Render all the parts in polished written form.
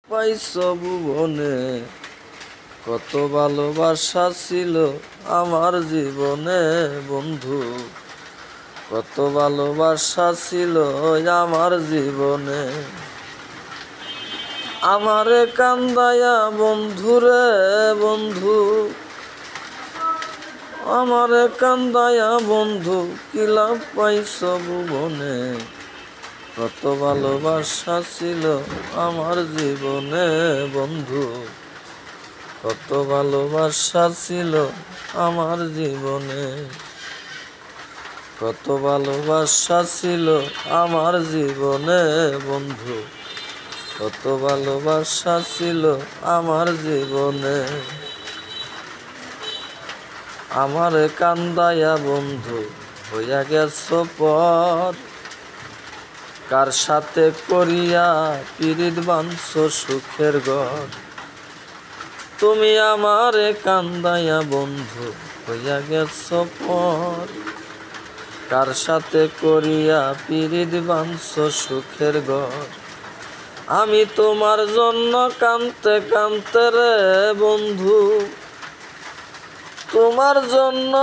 পাইছো ভুবনে, কত ভালোবাসা ছিল আমার জীবনে বন্ধু, কত ভালোবাসা ছিল আমার জীবনে। আমারে কান্দায়া বন্ধুরে বন্ধু, আমারে কান্দায়া বন্ধু, কি লাভ পাইছো ভুবনে, কত ভালোবাসা ছিল আমার জীবনে বন্ধু, কত ভালোবাসা ছিল আমার জীবনে, কত ভালোবাসা ছিল আমার জীবনে বন্ধু, কত ভালোবাসা ছিল আমার জীবনে। আমারে কান্দায়া বন্ধু হইয়া গেছো পর, কার সাথে করিয়া পিরিত বাঁধছো সুখের ঘর। তুমি আমারে কান্দায়া বন্ধু হইয়া গেছো পর, কার সাথে করিয়া পিরিত বাঁধছো সুখের ঘর। আমি তোমার জন্য কাঁদতে কাঁদতে রে বন্ধু, তোমার জন্য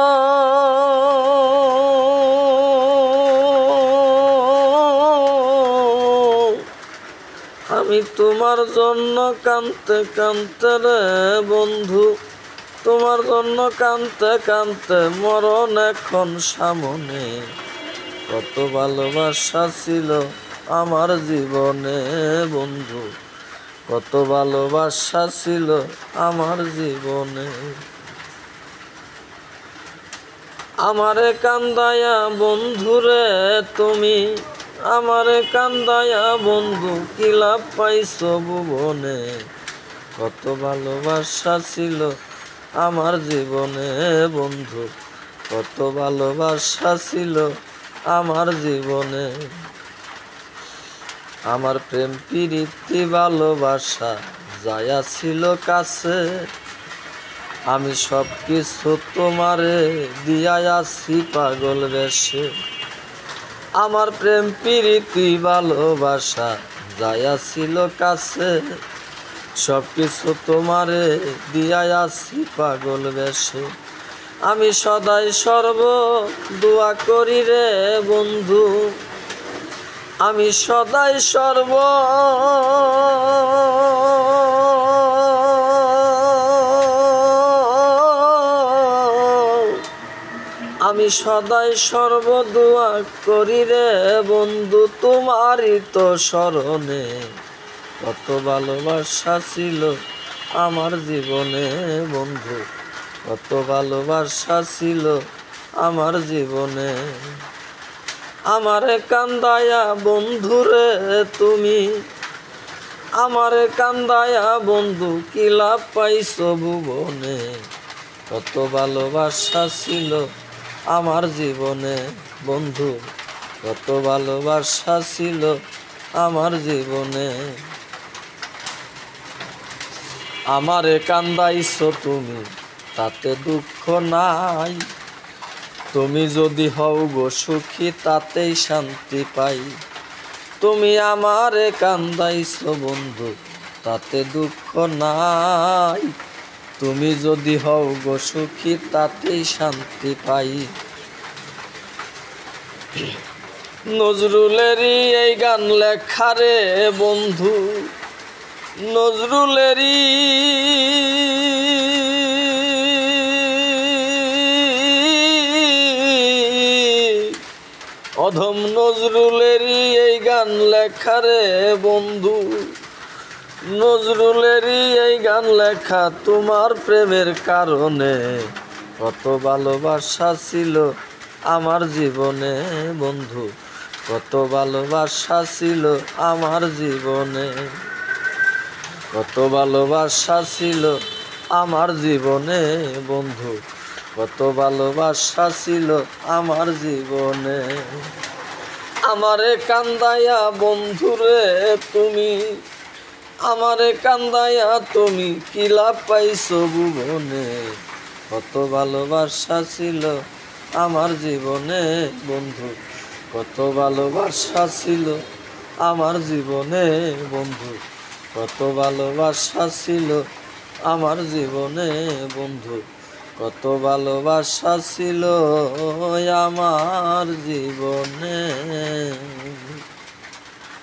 আমি তোমার জন্য কাঁদতে কাঁদতে রে বন্ধু, তোমার জন্য কাঁদতে কাঁদতে মরণ এখন সামনে। কত ভালোবাসা ছিল আমার জীবনে বন্ধু, কত ভালোবাসা ছিল আমার জীবনে। আমারে কান্দায়া বন্ধুরে তুমি, আমারে কান্দায়া বন্ধু, কি লাভ পাইছো ভুবনে, কত ভালোবাসা ছিল আমার জীবনে বন্ধু, কত ভালোবাসা ছিল আমার জীবনে। আমার প্রেম প্রীতি ভালোবাসা যায়া ছিল কাছে, আমি সব কিছু তোমারে দিয়াই আছি পাগল বেশে। আমার প্রেম প্রীতি ভালোবাসা যায়া ছিল কাছে, সব কিছু তোমারে দিয়াই আছি পাগল বেশে। আমি সদাই সর্ব দোয়া করি রে বন্ধু, আমি সদাই সর্ব আমি সদাই সর্বদোয়া করি রে বন্ধু, তোমারই তো স্মরণে। কত ভালোবাসা ছিল আমার জীবনে বন্ধু, কত ভালোবাসা ছিল আমার জীবনে। আমারে কান্দায়া বন্ধুরে তুমি, আমারে কান্দায়া বন্ধু, কি লাভ পাইছো ভুবনে, কত ভালোবাসা ছিল আমার জীবনে বন্ধু, কত ভালোবাসা ছিল আমার জীবনে। আমারে কান্দাইছো তুমি, তাতে দুঃখ নাই, তুমি যদি হও গো সুখী তাতেই শান্তি পাই। তুমি আমারে কান্দাইছো বন্ধু, তাতে দুঃখ নাই, তুমি যদি হও গো সুখী তাতেই শান্তি পাই। নজরুলেরই এই গান লেখা রে বন্ধু, নজরুলেরই অধম নজরুলেরই এই গান লেখা রে বন্ধু, নজরুলেরই এই গান লেখা তোমার প্রেমের কারণে। কত ভালোবাসা ছিল আমার জীবনে বন্ধু, কত ভালোবাসা ছিল আমার জীবনে, কত ভালোবাসা ছিল আমার জীবনে বন্ধু, কত ভালোবাসা ছিল আমার জীবনে। আমারে কান্দায়া বন্ধুরে তুমি, আমারে কান্দায়া তুমি, কি লাভ পাইছো ভুবনে, কত ভালোবাসা ছিল আমার জীবনে বন্ধু, কত ভালোবাসা ছিল আমার জীবনে বন্ধু, কত ভালোবাসা ছিল আমার জীবনে বন্ধু, কত ভালোবাসা ছিল আমার জীবনে।